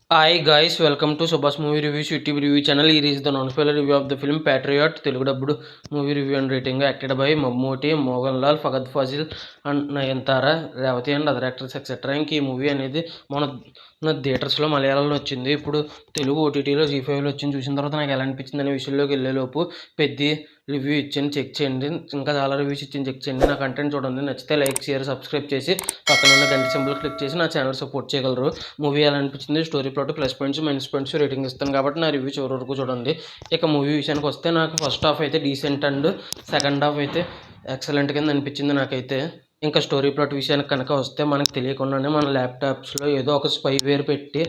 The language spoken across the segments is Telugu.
Hi guys, welcome to Subhash Movie Reviews YouTube review channel. Here is the non-spoiler review of the film Patriot, Telugu dubbed movie review and rating, acted by Mammootty, Mohanlal, Fagad Fazil and Nayanthara, Revati and other actors etc. ఇంక ఈ మూవీ అనేది మన థియేటర్స్లో మలయాళంలో వచ్చింది. ఇప్పుడు తెలుగు ఓటీటీలో జీ5లో వచ్చింది. చూసిన తర్వాత నాకు ఎలా అనిపించింది అనే విషయంలోకి వెళ్ళేలోపు పెద్ద రివ్యూ ఇచ్చాను, చెక్ చేయండి. ఇంకా చాలా రివ్యూస్ ఇచ్చాను, చెక్ చేయండి. నా కంటెంట్ చూడండి, నచ్చితే లైక్ షేర్ సబ్స్క్రైబ్ చేసి పక్కన ఉన్న గంట సింబల్ క్లిక్ చేసి నా ఛానల్ సపోర్ట్ చేయగలరు. మూవీ ఎలా అనిపించింది, story plot, plus points minus points rating ఇస్తాను కాబట్టి నా రివ్యూ చివరి వరకు చూడండి. ఇక మూవీ విషయానికి వస్తే నాకు ఫస్ట్ హాఫ్ అయితే డీసెంట్ అండ్ సెకండ్ హాఫ్ అయితే ఎక్సలెంట్ కింద అనిపించింది నాకైతే. ఇంకా స్టోరీ ప్లాట్ విషయానికి కనుక వస్తే మనకు తెలియకుండానే మన ల్యాప్టాప్స్లో ఏదో ఒక స్పైవేర్ పెట్టి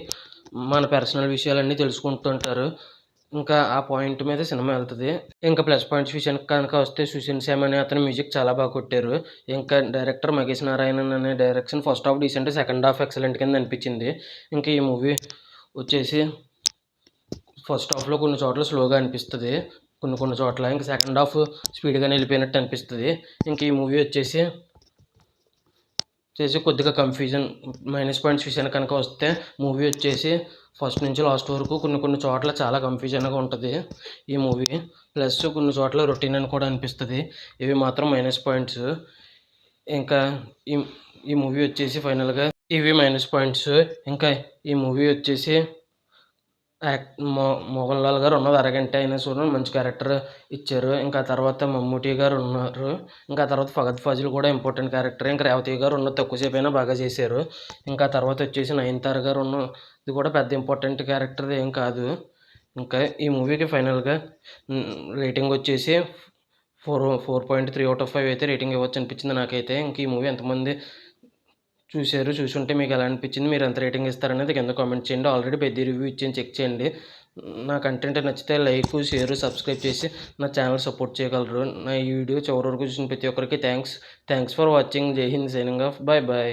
మన పర్సనల్ విషయాలన్నీ తెలుసుకుంటుంటారు. ఇంకా ఆ పాయింట్ మీద సినిమా వెళ్తుంది. ఇంకా ప్లస్ పాయింట్స్ విషయానికి కనుక వస్తే సుశీల్ శ్యామ్ అనే అతని మ్యూజిక్ చాలా బాగా కొట్టారు. ఇంకా డైరెక్టర్ మహేష్ నారాయణన్ అనే direction first half decent, second half excellent కింద అనిపించింది. ఇంకా ఈ మూవీ వచ్చేసి ఫస్ట్ హాఫ్లో కొన్ని చోట్ల స్లోగా అనిపిస్తుంది, కొన్ని చోట్ల. ఇంకా సెకండ్ హాఫ్ స్పీడ్గా వెళ్ళిపోయినట్టు అనిపిస్తుంది. ఇంక ఈ మూవీ వచ్చేసి కొద్దిగా కన్ఫ్యూజన్. మైనస్ పాయింట్స్ విషయానికి కనుక వస్తే మూవీ వచ్చేసి ఫస్ట్ నుంచి లాస్ట్ వరకు కొన్ని చోట్ల చాలా కన్ఫ్యూజన్గా ఉంటుంది ఈ మూవీ. ప్లస్ కొన్ని చోట్ల రొటీన్ అని కూడా అనిపిస్తుంది. ఇవి మాత్రం మైనస్ పాయింట్స్. ఇంకా ఈ ఈ మూవీ వచ్చేసి ఫైనల్గా ఇవి మైనస్ పాయింట్స్. ఇంకా ఈ మూవీ వచ్చేసి మోహన్ లాల్ గారు ఉన్నది అరగంట అయినా సరే మంచి క్యారెక్టర్ ఇచ్చారు. ఇంకా తర్వాత మమ్ముట్టి గారు ఉన్నారు. ఇంకా తర్వాత ఫగద్ ఫాజిల్ కూడా ఇంపార్టెంట్ క్యారెక్టర్. ఇంకా రేవతి గారు ఉన్నది తక్కువసేపు అయినా బాగా చేశారు. ఇంకా తర్వాత వచ్చేసి నయనతార గారు ఉన్నది కూడా పెద్ద ఇంపార్టెంట్ క్యారెక్టర్ ఏం కాదు. ఇంకా ఈ మూవీకి ఫైనల్గా రేటింగ్ వచ్చేసి 4.3/5 అయితే రేటింగ్ ఇవ్వచ్చు అనిపించింది నాకైతే. ఇంక ఈ మూవీ ఎంతమంది చూసుంటే మీకు ఎలా అనిపించింది, మీరు ఎంత రేటింగ్ ఇస్తారనేది కింద కామెంట్ చేయండి. ఆల్రెడీ పెద్ద రివ్యూ ఇచ్చాను, చెక్ చేయండి. నా కంటెంట్ నచ్చితే లైక్ షేర్ సబ్స్క్రైబ్ చేసి నా ఛానల్ సపోర్ట్ చేయగలరు. నా ఈ వీడియో చివరి వరకు చూసిన ప్రతి ఒక్కరికి థ్యాంక్స్ ఫర్ వాచింగ్. జై హింద్, సైనింగ్ ఆఫ్. బాయ్.